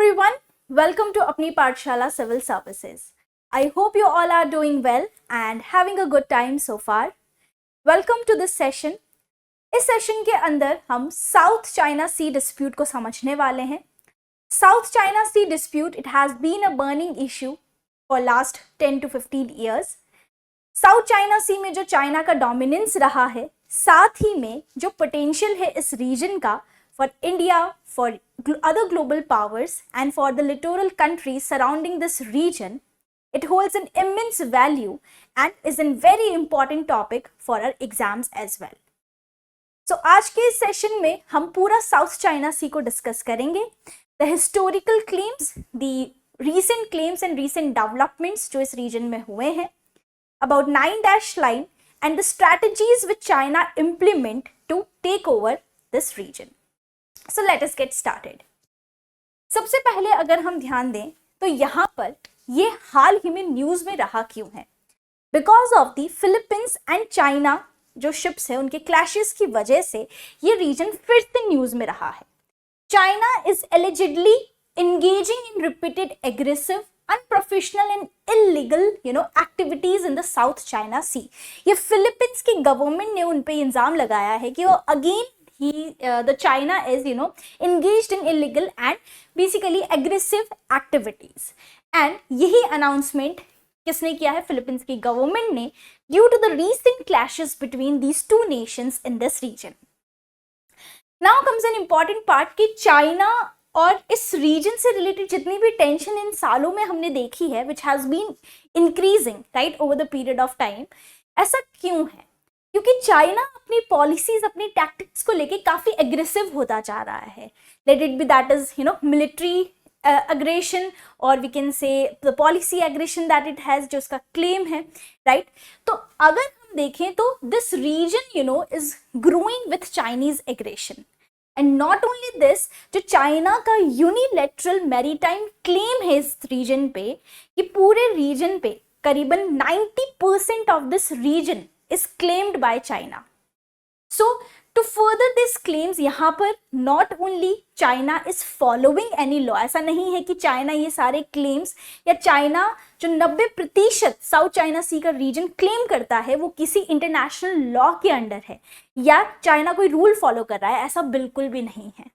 everyone, welcome to Apni Pathshala Civil Services. I hope you all are doing well and having a good time so far. Welcome to this session. इस session के अंदर हम south China Sea dispute को समझने वाले हैं. South China Sea dispute, it has been a burning issue for last 10 to 15 years. South China Sea में जो चाइना का डोमिनेंस रहा है, साथ ही में जो पोटेंशियल है इस रीजन का for India, for other global powers and for the littoral countries surrounding this region, it holds an immense value and is a very important topic for our exams as well. So आज के इस session में हम पूरा south China सी को discuss करेंगे. The historical claims, the recent claims and recent developments जो इस region में हुए हैं, about 9-dash line and the strategies which China implement to take over this region. So let us get started. सबसे पहले अगर हम ध्यान दें तो यहाँ पर ये हाल ही में न्यूज में रहा क्यों है? Because of the Philippines and China जो शिप्स है उनके क्लैशेस की वजह से ये रीजन फिर से न्यूज में रहा है. China is allegedly engaging in repeated aggressive, unprofessional and illegal activities in the South China Sea. ये फिलीपींस की गवर्नमेंट ने उन पे इल्जाम लगाया है कि वो again the China is engaged in illegal and basically aggressive activities. And यही announcement किसने किया है? फिलीपींस की गवर्नमेंट ने, due to the recent clashes between these two nations in this region. Now comes an important part कि China और इस reason से रिलेटेड जितनी भी टेंशन इन सालों में हमने देखी है, which has been increasing right over the period of time, ऐसा क्यों है? क्योंकि चाइना अपनी पॉलिसीज, अपनी टैक्टिक्स को लेके काफी एग्रेसिव होता जा रहा है. Let it be that is military aggression और we can say the policy aggression that it has, जो उसका क्लेम है, राइट. तो अगर हम देखें तो this region is growing with Chinese aggression. And not only this, जो चाइना का यूनिलेटरल मैरीटाइम क्लेम है इस रीजन पे कि पूरे रीजन पे करीबन 90% of this region is claimed by China. So to further these claims, यहाँ पर not only China is following any law, ऐसा नहीं है कि चाइना ये सारे claims या चाइना जो 90% साउथ चाइना सी का रीजन क्लेम करता है वो किसी इंटरनेशनल लॉ के अंडर है या चाइना कोई रूल फॉलो कर रहा है, ऐसा बिल्कुल भी नहीं है.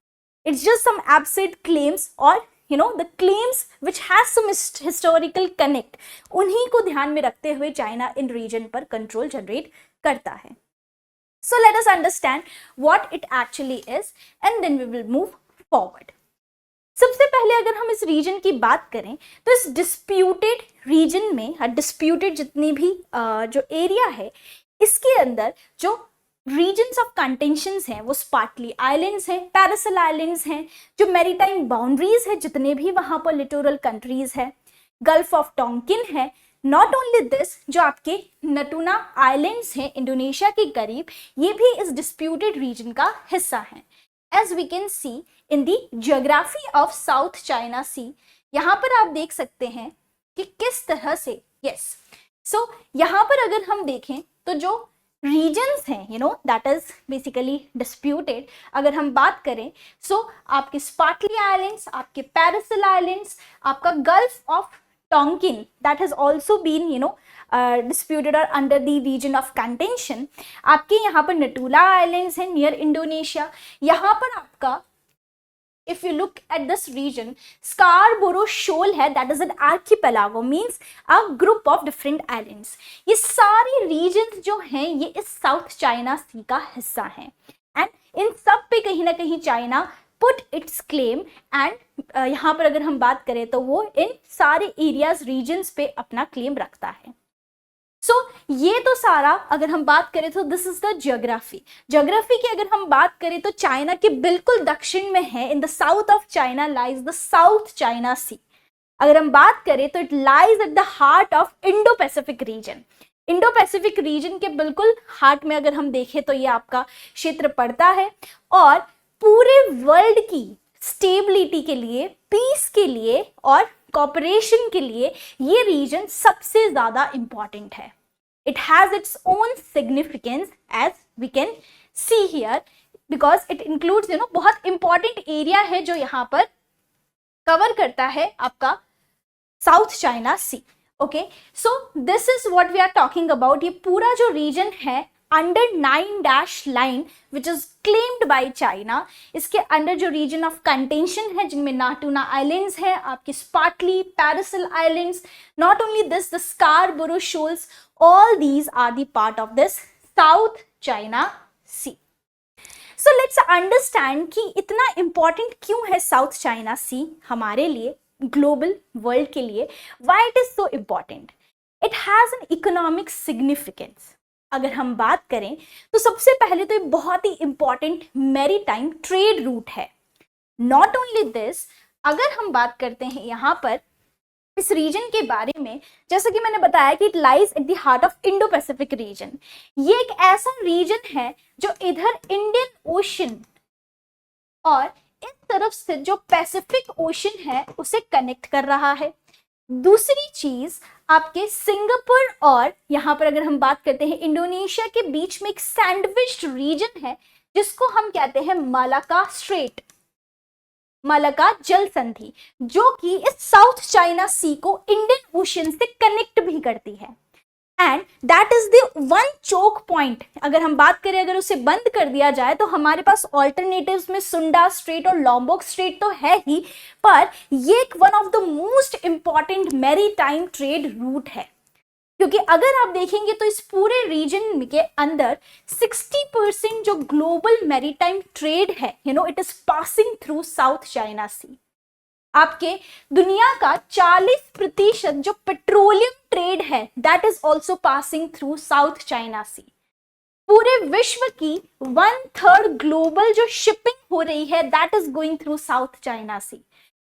It's just some absurd claims और the claims which has some historical connect, उन्हीं को ध्यान में रखते हुए चाइना इन रीजन पर कंट्रोल जनरेट करता है. So let us understand what it actually is and then we will move forward. सबसे पहले अगर हम इस रीजन की बात करें तो इस डिस्प्यूटेड रीजन में, डिस्प्यूटेड जितनी भी जो एरिया है इसके अंदर जो रीजन्स ऑफ कंटेंशंस हैं वो स्पार्टली आइलैंड्स हैं, पैरासल आइलैंड्स हैं, जो मैरीटाइम बाउंड्रीज है जितने भी वहाँ पर लिटोरल कंट्रीज है, गल्फ ऑफ टोंकिन है. नॉट ओनली दिस, जो आपके नटूना आइलैंड्स हैं इंडोनेशिया के करीब, ये भी इस डिस्प्यूटेड रीजन का हिस्सा हैं. As we can see in the geography of South China Sea, यहाँ पर आप देख सकते हैं कि किस तरह से, यस, सो यहाँ पर अगर हम देखें तो जो रीजन्स हैं दैट इज बेसिकली डिस्प्यूटेड, अगर हम बात करें आपके स्पार्टली आइलैंड्स, आपके पैरासल आइलैंड्स, आपका Gulf of Tonkin that has also been disputed और under the region of contention. आपके यहाँ पर नटूला आइलैंड्स हैं नियर इंडोनेशिया. यहाँ पर आपका if you look at this region, Scarborough Shoal है, that is an archipelago, means a group of different islands. ये सारी regions जो हैं ये इस साउथ चाइना सी का हिस्सा हैं and इन सब पे कहीं ना कहीं China put its claim and यहाँ पर अगर हम बात करें तो वो इन सारे areas, regions पे अपना claim रखता है. सो ये तो सारा अगर हम बात करें तो this is the geography. Geography की अगर हम बात करें तो चाइना के बिल्कुल दक्षिण में है, in the south of China lies the South China Sea. अगर हम बात करें तो it lies at the heart of Indo Pacific region. Indo Pacific region के बिल्कुल हार्ट में अगर हम देखें तो ये आपका क्षेत्र पड़ता है और पूरे वर्ल्ड की स्टेबिलिटी के लिए, पीस के लिए और कॉपरेशन के लिए ये रीजन सबसे ज्यादा इंपॉर्टेंट है. It has its own significance as we can see here because it includes बहुत इंपॉर्टेंट एरिया है जो यहाँ पर कवर करता है आपका South China Sea. Okay, so this is what we are talking about. ये पूरा जो रीजन है under 9 dash line which is claimed by China, इसके अंडर जो रीजन ऑफ कंटेंशन है जिनमें नाटूना आइलैंड्स है, आपकी Spratly, Paracel Islands, not only this the Scarborough shoals, all these are the part of this South China Sea. So let's understand कि इतना important क्यों है साउथ चाइना सी हमारे लिए, ग्लोबल वर्ल्ड के लिए। Why it is so important? It has an economic significance. अगर हम बात करें तो सबसे पहले तो ये बहुत ही इंपॉर्टेंट मैरीटाइम ट्रेड रूट है। नॉट ओनली दिस, अगर हम बात करते हैं यहाँ पर इस रीजन के बारे में, जैसा कि मैंने बताया कि it lies at the heart of Indo Pacific reason. ये एक ऐसा रीजन है जो इधर इंडियन ओशन और इस तरफ से जो पैसिफिक ओशन है उसे कनेक्ट कर रहा है। दूसरी चीज, आपके सिंगापुर और यहाँ पर अगर हम बात करते हैं इंडोनेशिया के बीच में एक सैंडविच्ड रीजन है जिसको हम कहते हैं मालाका स्ट्रेट, मालाका जल संधि, जो कि इस साउथ चाइना सी को इंडियन ओशन से कनेक्ट भी करती है। And that is the one choke point. अगर हम बात करें, अगर उसे बंद कर दिया जाए तो हमारे पास ऑल्टरनेटिव्स में सुंडा स्ट्रेट और लॉम्बोक स्ट्रेट तो है ही, पर ये एक one of the most important maritime trade route है। क्योंकि अगर आप देखेंगे तो इस पूरे रीजन के अंदर 60% जो ग्लोबल मैरीटाइम ट्रेड है, it is passing through South China Sea. आपके दुनिया का 40% जो पेट्रोलियम ट्रेड है that is also passing through South China Sea. पूरे विश्व की 1/3 ग्लोबल जो शिपिंग हो रही है that is going through South China C.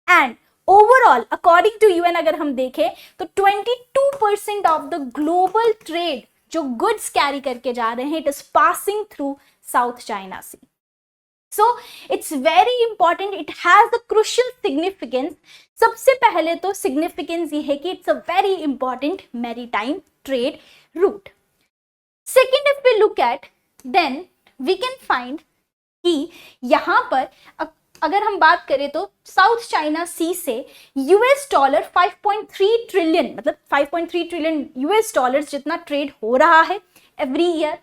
And overall according to UN अगर हम देखें तो 22% ऑफ द ग्लोबल ट्रेड जो गुड्स कैरी करके जा रहे हैं it is passing through South China Sea. So it's very important, it has a crucial significance. सबसे पहले तो significance ये है कि it's a very important maritime trade route. Second, if we look at, then we can find कि यहाँ पर अगर हम बात करें तो साउथ चाइना सी से $5.3 ट्रिलियन, मतलब 5.3 ट्रिलियन US डॉलर्स जितना ट्रेड हो रहा है every year.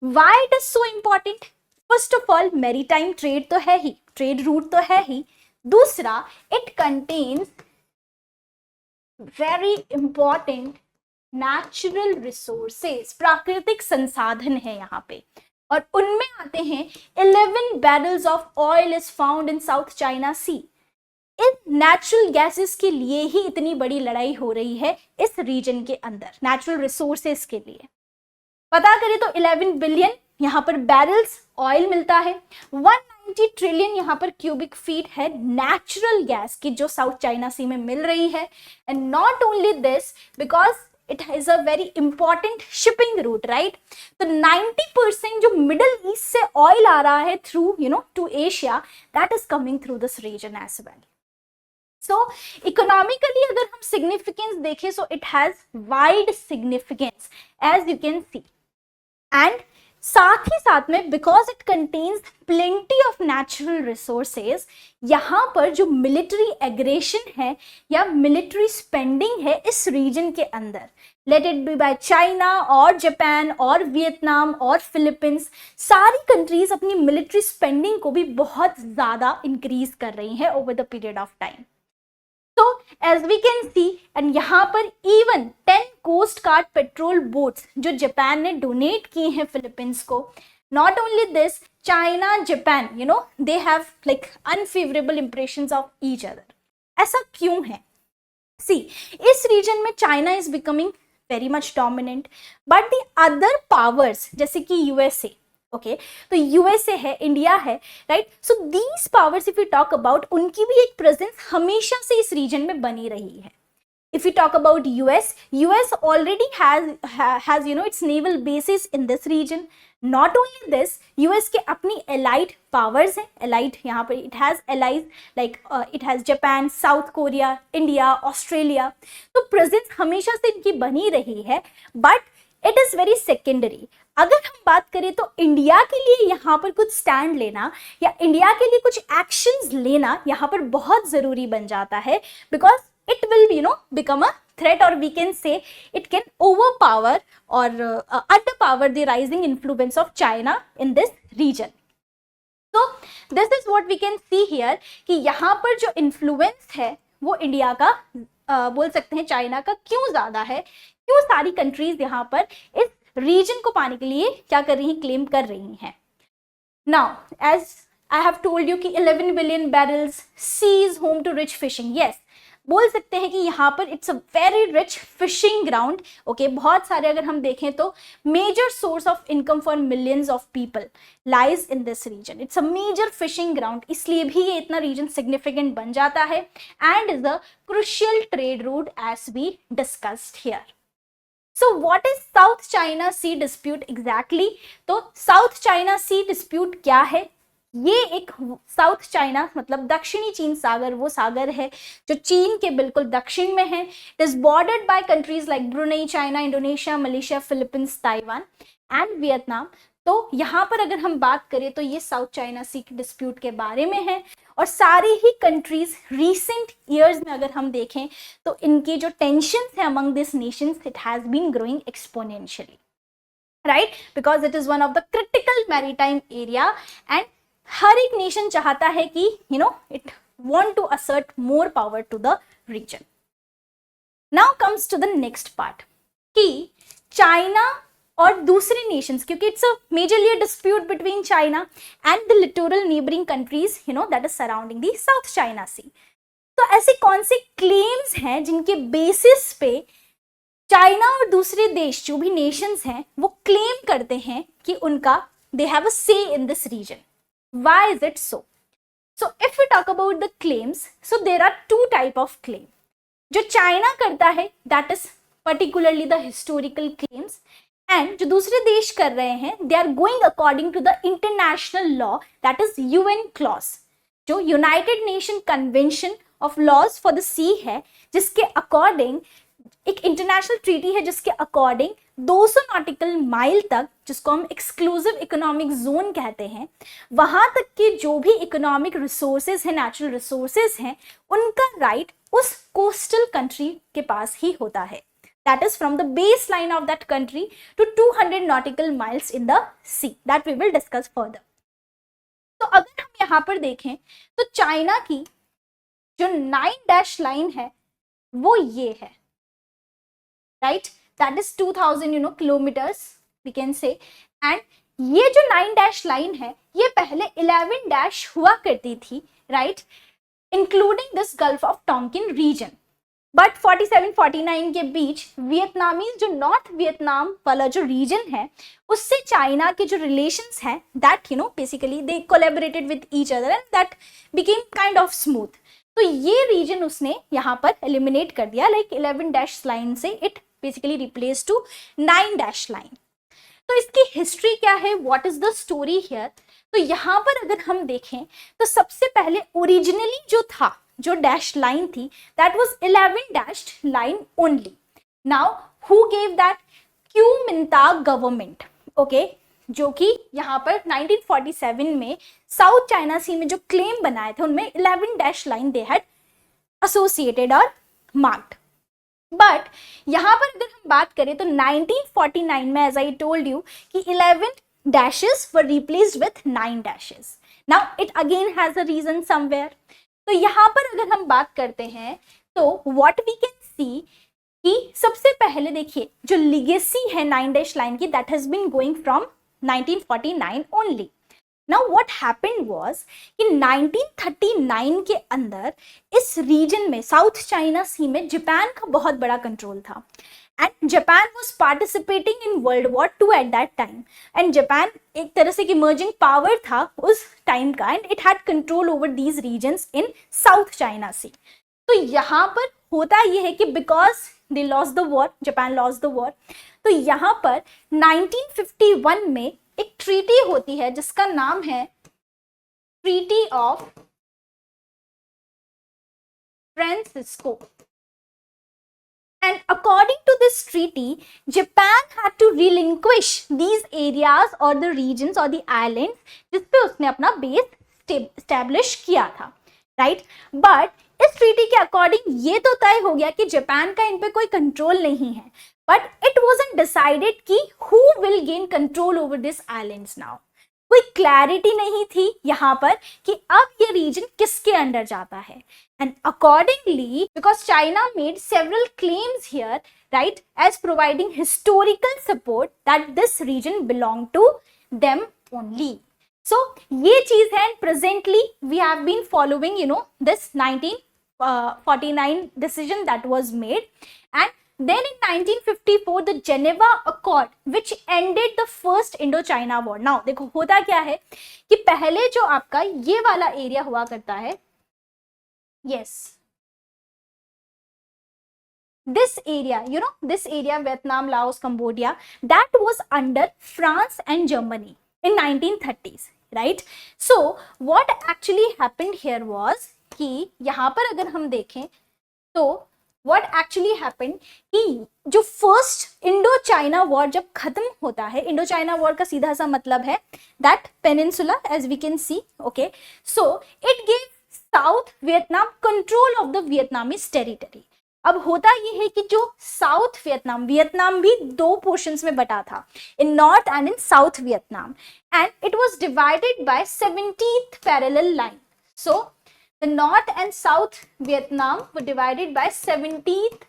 Why it is so important? First of all maritime trade तो है ही, ट्रेड रूट तो है ही। दूसरा, it contains very important natural resources, प्राकृतिक संसाधन है यहाँ पे, और उनमें आते हैं 11 barrels of oil is found in South China Sea. इन नेचुरल गैसेस के लिए ही इतनी बड़ी लड़ाई हो रही है इस रीजन के अंदर, नेचुरल रिसोर्सेज के लिए। पता करें तो 11 बिलियन यहाँ पर बैरल्स ऑयल मिलता है, 190 ट्रिलियन यहाँ पर क्यूबिक फीट है नेचुरल गैस की जो साउथ चाइना सी में मिल रही है। And not only this, because it is a very important shipping route, right? तो 90% जो मिडल ईस्ट से ऑयल आ रहा है through to Asia, that is coming through this region as well. So economically अगर हम सिग्निफिकेंस देखें, so it has wide significance as you can see. And साथ ही साथ में because it contains plenty of natural resources, यहाँ पर जो military aggression है या मिलिट्री स्पेंडिंग है इस रीजन के अंदर, late it B by China और जापान और वियतनाम और फिलीपींस, सारी कंट्रीज अपनी मिलिट्री स्पेंडिंग को भी बहुत ज़्यादा इंक्रीज कर रही हैं over the period of time. So as we can see, and यहाँ पर even 10 coast guard patrol boats जो जापान ने डोनेट किए हैं फिलीपींस को। Not only this, China, Japan, they have like unfavorable impressions of each other. ऐसा क्यों है? See, इस रीजन में China is becoming very much dominant, but the other powers जैसे कि USA, ओके, तो यूएसए है, इंडिया है, right? So these powers if you talk about, उनकी भी एक प्रेजेंस हमेशा से इस रीजन में बनी रही है। If you talk about US already has its naval basis in this region. Not only this, US के अपनी एलाइड पावर्स हैं, एलाइड यहाँ पर it has allies like it has Japan, South Korea, India, Australia, तो presence हमेशा से इनकी बनी रही है, but it is very secondary. अगर हम बात करें तो इंडिया के लिए यहाँ पर कुछ स्टैंड लेना या इंडिया के लिए कुछ एक्शंस लेना यहाँ पर बहुत ज़रूरी बन जाता है, because it will become a threat, or we can say it can overpower or underpower the rising influence of China in this region. So this is what we can see here कि यहाँ पर जो influence है वो India का बोल सकते हैं चाइना का क्यों ज़्यादा है, क्यों सारी कंट्रीज यहाँ पर इस रीजन को पाने के लिए क्या कर रही हैं, क्लेम कर रही हैं. Now as I have told you कि 11 billion barrels, sea is home to rich fishing. Yes, बोल सकते हैं कि यहाँ पर it's a very rich fishing ground. Okay, बहुत सारे अगर हम देखें तो major source of income for millions of people lies in this region. It's a major fishing ground, इसलिए भी ये इतना रीजन सिग्निफिकेंट बन जाता है and is a crucial trade route as we discussed here. So what is South China Sea dispute exactly? तो South China Sea dispute क्या है? ये एक साउथ चाइना मतलब दक्षिणी चीन सागर वो सागर है जो चीन के बिल्कुल दक्षिण में है. It is bordered by countries like Brunei, China, Indonesia, Malaysia, Philippines, Taiwan and Vietnam. तो यहाँ पर अगर हम बात करें तो ये साउथ चाइना सी डिस्प्यूट के बारे में है और सारी ही कंट्रीज रीसेंट ईयर्स में अगर हम देखें तो इनकी जो टेंशंस है among this nations, it has been growing exponentially, right, because it is one of the critical maritime area and हर एक नेशन चाहता है कि it want to assert more power to the region. Now comes to the next part कि China और दूसरे nations, क्योंकि it's a majorly dispute between China and the littoral neighbouring countries that is surrounding the South China Sea. तो ऐसे कौन से claims हैं जिनके बेसिस पे चाइना और दूसरे देश जो भी नेशंस हैं वो क्लेम करते हैं कि उनका दे have a say in this region? Why is it so? So if we talk about the claims, so there are two type of claim. जो चाइना करता है that is particularly the historical claims, and जो दूसरे देश कर रहे हैं they are going according to the international law that is UN clause, जो United Nation Convention of Laws for the Sea है, जिसके अकॉर्डिंग एक इंटरनेशनल ट्रीटी है जिसके अकॉर्डिंग 200 नॉटिकल माइल तक, जिसको हम एक्सक्लूसिव इकोनॉमिक जोन कहते हैं, वहां तक के जो भी इकोनॉमिक रिसोर्सेज हैं, नेचुरल रिसोर्सेज हैं, उनका राइट उस कोस्टल कंट्री के पास ही होता है. That is from the base line of that country to 200 nautical miles in the sea. That we will discuss further. तो अगर हम यहाँ पर देखें तो चाइना की जो 9 डैश लाइन है वो ये है, right, that is 2000 kilometers we can say. and ये जो 9 डैश लाइन है ये पहले 11 डैश हुआ करती थी, right, including this Gulf of Tonkin region. But 47-49 के बीच वियतनामीज जो नॉर्थ वियतनाम वाला जो रीजन है उससे चाइना के जो रिलेशंस हैं that basically they collaborated with each other and that became kind of smooth. तो ये रीजन उसने यहाँ पर एलिमिनेट कर दिया, लाइक 11 डैश लाइन से it basically replace to 9 dash line. तो इसकी हिस्ट्री क्या है, what is the story here? तो यहाँ पर अगर हम देखें तो सबसे पहले ओरिजिनली जो था, जो डैश लाइन थी, that was 11 dash line only. Now who gave that? Kuomintang government, okay, जो कि यहाँ पर 1947 में साउथ चाइना सी में जो क्लेम बनाए थे उनमें 11 dash line they had associated और मार्क्ड. बट यहाँ पर अगर हम बात करें तो 1949 में एज आई टोल्ड यू कि 11 dashes were replaced with 9 dashes. Now it again has a region somewhere. तो यहाँ पर अगर हम बात करते हैं तो व्हाट वी कैन सी कि सबसे पहले देखिए जो लिगेसी है 9 डैश लाइन की, that has been going from 1949 only. Now what happened was कि 1939 के अंदर इस रीजन में साउथ चाइना सी में जापान का बहुत बड़ा कंट्रोल था and Japan was participating in world war 2 at that time. And Japan एक तरह से इमर्जिंग पावर था उस टाइम का and it had control over these regions in South China Sea. तो यहाँ पर होता ये है कि because they lost the war, Japan lost the war, तो यहाँ पर 1951 में एक ट्रीटी होती है जिसका नाम है treaty of Francisco. And according to this treaty, Japan had to relinquish these areas or the regions or the islands जिसपे उसने अपना बेस establish किया था, right? But इस ट्रीटी के अकॉर्डिंग ये तो तय हो गया कि जापान का इन पे कोई कंट्रोल नहीं है, बट इट वाजंट डिसाइडेड कि who will gain control over this islands now. कोई क्लैरिटी नहीं थी यहाँ पर कि अब ये रीजन किसके अंडर जाता है। And accordingly, because China made several claims here, right, as providing historical support that this region belong to them only. So ये चीज है, and presently we have been following, you know, this 1949 decision that was made, and then in 1954 the Geneva Accord which ended the first Indo-China War. Now देखो होता क्या है कि पहले जो आपका ये वाला एरिया हुआ करता है, yes, this area, you know, this area, Vietnam, Laos, Cambodia, that was under France and Germany in 1930s, right? So what actually happened here was कि यहाँ पर अगर हम देखें तो what actually happened कि जो फर्स्ट इंडो चाइना वॉर जब खत्म होता है, इंडो चाइना वॉर का सीधा सा मतलब है that peninsula as we can see, okay, so it gave South Vietnam control of the Vietnamese territory. अब होता ये है कि जो साउथ वियतनाम, वियतनाम भी दो पोर्शंस में बटा था, in north and in south Vietnam, and it was divided by 17th parallel line. So the north and south Vietnam were divided by 17th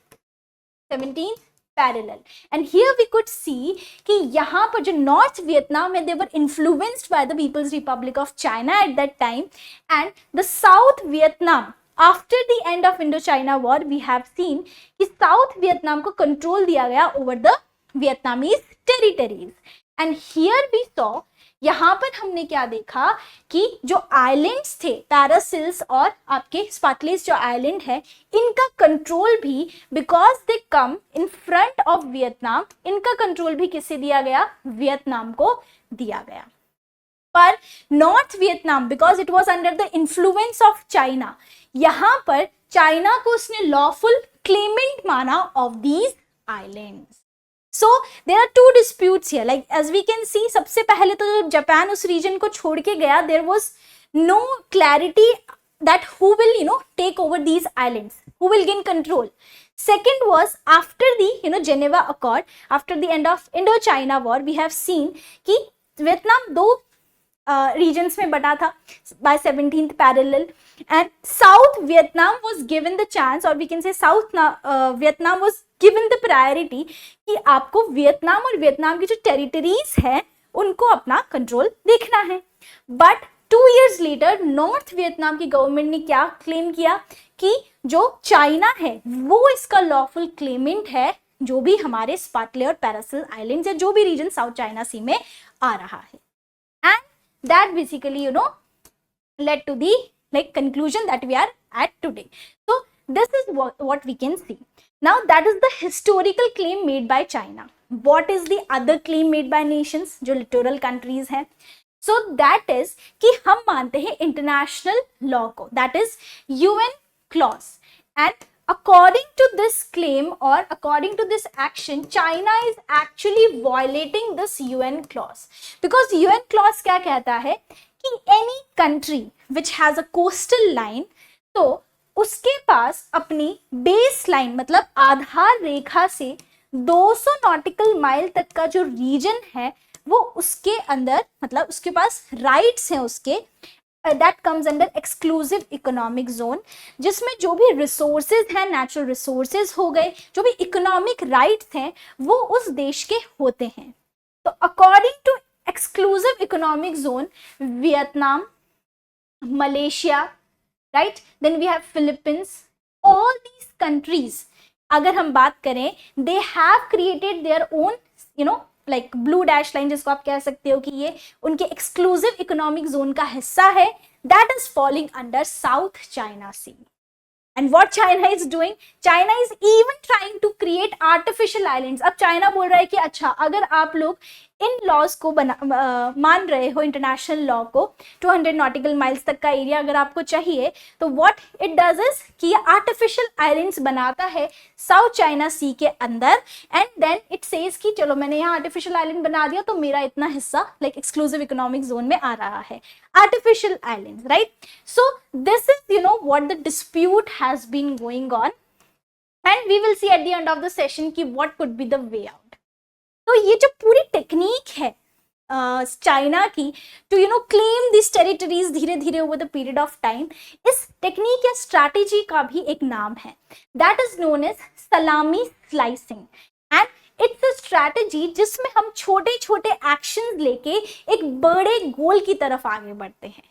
parallel. And here we could see कि यहाँ पर जो north Vietnam है, they were influenced by the People's Republic of China at that time, and the south Vietnam after the end of Indo China war we have seen कि south Vietnam को control दिया गया over the Vietnamese territories. And here we saw, यहाँ पर हमने क्या देखा कि जो आइलैंड्स थे, पैरासिल्स और आपके स्पाटलेस जो आइलैंड है, इनका कंट्रोल भी, because they come in front of Vietnam, इनका कंट्रोल भी किससे दिया गया? वियतनाम को दिया गया. पर North Vietnam, because it was under the influence of China, यहाँ पर चाइना को उसने लॉफुल क्लेमेंट माना of these islands. So there are two disputes here, like as we can see. सबसे पहले तो जब जापान उस रीजन को छोड़ के गया, there was no clarity that who will, you know, take over these islands, who will gain control. Second was after the, you know, Geneva Accord, after the end of Indo-China War, we have seen कि Vietnam दो regions में बटा था by 17th parallel, and South Vietnam was given the chance, or we can say South Vietnam was given the priority कि आपको Vietnam और Vietnam की जो टेरिटरीज है उनको अपना कंट्रोल देखना है. But 2 years later north Vietnam की गवर्नमेंट ने क्या क्लेम किया कि जो चाइना है वो इसका लॉफुल क्लेमेंट है, जो भी हमारे स्पाटले और पैरासिल आइलैंड्स या जो भी रीजन साउथ चाइना सी में आ रहा है. And that basically, you know, led to the like conclusion that we are at today. So this is what we can see. Now that is the historical claim made by China. What is the other claim made by nations जो littoral countries हैं? So that is कि हम मानते हैं international law को, that is UN clause. And according to this claim or according to this action, China is actually violating this UN clause, because UN clause क्या कहता है कि any country which has a coastal line, तो उसके पास अपनी base line मतलब आधार रेखा से 200 nautical mile तक का जो रीजन है वो उसके अंदर, मतलब उसके पास राइट्स हैं उसके, that comes under exclusive economic zone, जिसमें जो भी रिसोर्सेज हैं, नेचुरल रिसोर्सेज हो गए, जो भी इकोनॉमिक राइट्स हैं वो उस देश के होते हैं. तो according to exclusive economic zone, Vietnam, Malaysia, right, then we have Philippines, all these countries अगर हम बात करें, they have created their own, you know, like blue dash line जिसको आप कह सकते हो कि ये उनके एक्सक्लूसिव इकोनॉमिक जोन का हिस्सा है, that is falling under south China C. And what China is doing, China is even trying to create artificial islands. अब चाइना बोल रहा है कि अच्छा, अगर आप लोग इन लॉज को मान रहे हो, इंटरनेशनल लॉ को, 200 नॉटिकल माइल्स तक का एरिया अगर आपको चाहिए, तो व्हाट इट डज इज कि ये आर्टिफिशियल आइलैंड्स बनाता है साउथ चाइना सी के अंदर, एंड देन इट सेज कि चलो मैंने यहाँ आर्टिफिशियल आइलैंड बना दिया तो मेरा इतना हिस्सा लाइक एक्सक्लूसिव इकोनॉमिक जोन में आ रहा है, artificial island, right? So this is what the dispute has been going on, and we will see at the end of the session कि what could be the way out. तो ये जो पूरी technique है चाइना की to claim this territories धीरे धीरे over the period of time, इस टेक्निक या स्ट्रैटेजी का भी एक नाम है, दैट इज नोन एज सलामी slicing, and it's a strategy जिसमें हम छोटे छोटे एक्शंस लेके एक बड़े गोल की तरफ आगे बढ़ते हैं,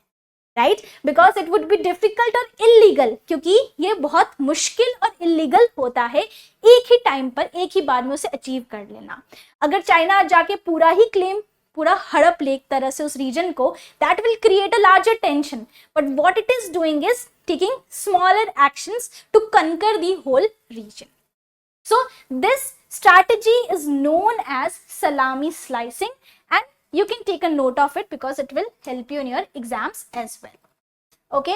right? Because it would be difficult और इलीगल, क्योंकि ये बहुत मुश्किल और इलीगल होता है एक ही टाइम पर एक ही बार में उसे अचीव कर लेना। अगर चाइना जाके पूरा ही क्लेम, पूरा हड़प ले एक तरह से उस रीजन को, that will create a larger tension, but what it is doing is taking smaller actions to conquer the whole region. So this strategy is known as salami slicing, and you can take a note of it because it will help you in your exams as well. Okay,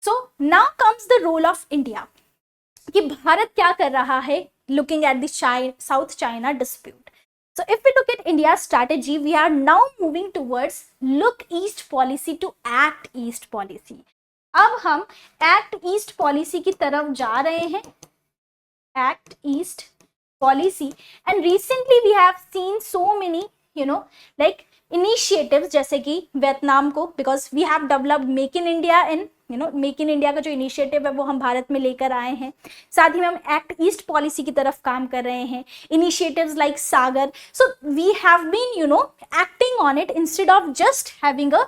so now comes the role of India, कि भारत क्या कर रहा है looking at the South China dispute. So if we look at India's strategy, we are now moving towards look east policy to act east policy. अब हम act east policy की तरफ जा रहे हैं, act east policy, and recently we have seen so many like initiatives, जैसे कि Vietnam को, because we have developed make in India, and make in India का जो इनिशिएटिव है वो हम भारत में लेकर आए हैं, साथ ही में हम एक्ट ईस्ट पॉलिसी की तरफ काम कर रहे हैं, initiatives like Sagar. So we have been acting on it instead of just having a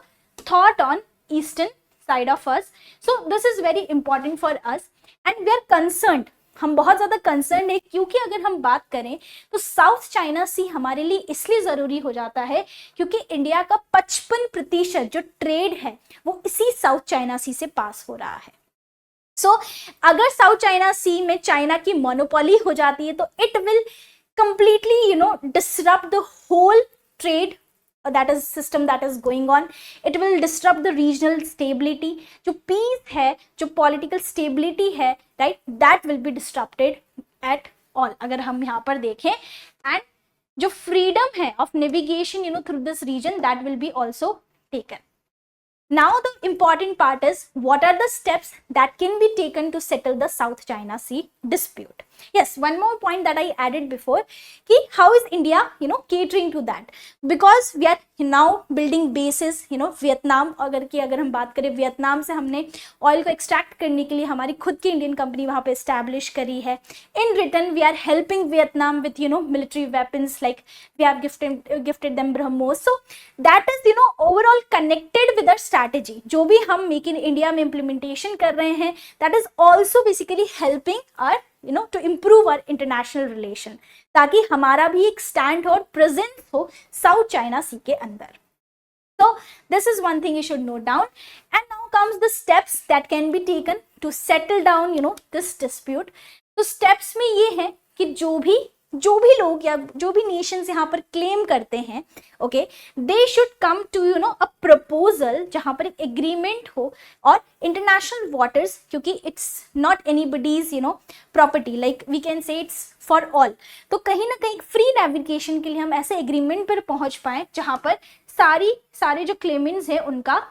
thought on eastern side of us. So this is very important for us, and we are concerned, हम बहुत ज़्यादा concern है, क्योंकि अगर हम बात करें तो साउथ चाइना सी हमारे लिए इसलिए ज़रूरी हो जाता है क्योंकि इंडिया का 55% जो ट्रेड है वो इसी साउथ चाइना सी से पास हो रहा है. सो अगर साउथ चाइना सी में चाइना की मोनोपोली हो जाती है तो it will completely disrupt the whole trade that is system that is going on. It will disrupt the regional stability. जो peace है, जो political stability है, right, that will be disrupted at all. अगर हम यहाँ पर देखें, and जो freedom है of navigation through this region, that will be also taken. Now the important part is what are the steps that can be taken to settle the South China Sea dispute. Yes, one more point that I added before, कि how is India catering to that, because we are now building bases Vietnam, अगर हम बात करें Vietnam से हमने oil को extract करने के लिए हमारी खुद की इंडियन कंपनी वहाँ पे एस्टैब्लिश करी है. In return we are helping Vietnam with military weapons, like we have gifted them BrahMos. So that is overall connected with our strategy. जो भी हम मेक इन इंडिया में इम्प्लीमेंटेशन कर रहे हैं, that is also basically helping our to improve our international relation, ताकि हमारा भी एक स्टैंड और प्रेजेंस हो साउथ चाइना सी के अंदर. So this is one thing you should note down, and now comes the steps that can be taken to settle down this dispute. तो steps में ये है कि जो भी लोग या जो भी नेशंस यहाँ पर क्लेम करते हैं, okay, they should come to a proposal जहाँ पर एक एग्रीमेंट हो, और इंटरनेशनल वाटर्स, क्योंकि it's not anybody's property, like we can say it's for all. तो कहीं ना कहीं फ्री नेविगेशन के लिए हम ऐसे एग्रीमेंट पर पहुंच पाए जहाँ पर सारे जो क्लेमेंट्स हैं उनका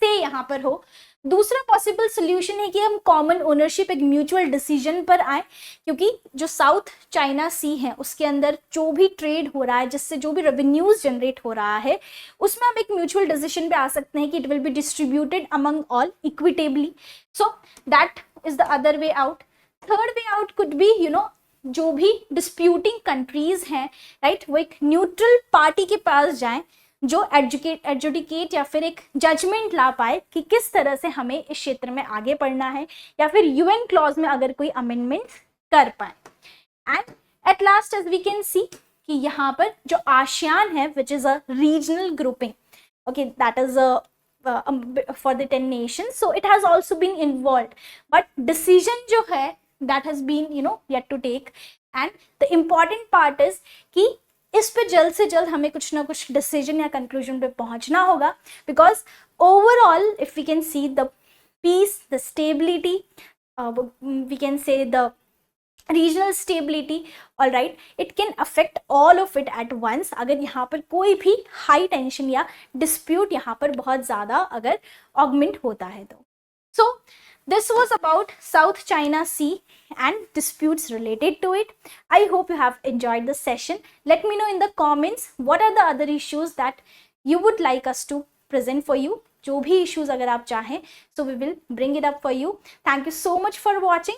से यहाँ पर हो. दूसरा पॉसिबल सोल्यूशन है कि हम कॉमन ओनरशिप, एक म्यूचुअल डिसीजन पर आए, क्योंकि जो साउथ चाइना सी है उसके अंदर जो भी ट्रेड हो रहा है, जिससे जो भी रेवेन्यूज जनरेट हो रहा है, उसमें हम एक म्यूचुअल डिसीजन पे आ सकते हैं कि it will be distributed among all equitably. So that is the other way out. Third way out could be जो भी डिस्प्यूटिंग कंट्रीज हैं, राइट, वो एक न्यूट्रल पार्टी के पास जाएं जो एडजुडिकेट या फिर एक जजमेंट ला पाए कि किस तरह से हमें इस क्षेत्र में आगे बढ़ना है, या फिर यूएन क्लॉज में अगर कोई अमेंडमेंट कर पाए. And at last as we can see कि यहाँ पर जो आसियान है, which is a regional grouping, okay, that is for the 10 nations, so it has also been involved, but decision जो है that has been yet to take. And the important part is कि इस पे जल्द से जल्द हमें कुछ ना कुछ डिसीजन या कंक्लूजन पे पहुंचना होगा, because overall if we can see the peace, the stability, we can say the regional stability, all right, it can affect all of it at once, अगर यहाँ पर कोई भी हाई टेंशन या डिस्प्यूट यहाँ पर बहुत ज़्यादा अगर ऑगमेंट होता है तो. सो this was about South China Sea and disputes related to it. I hope you have enjoyed the session. Let me know in the comments what are the other issues that you would like us to present for you. जो भी issues अगर आप चाहें, so we will bring it up for you. Thank you so much for watching.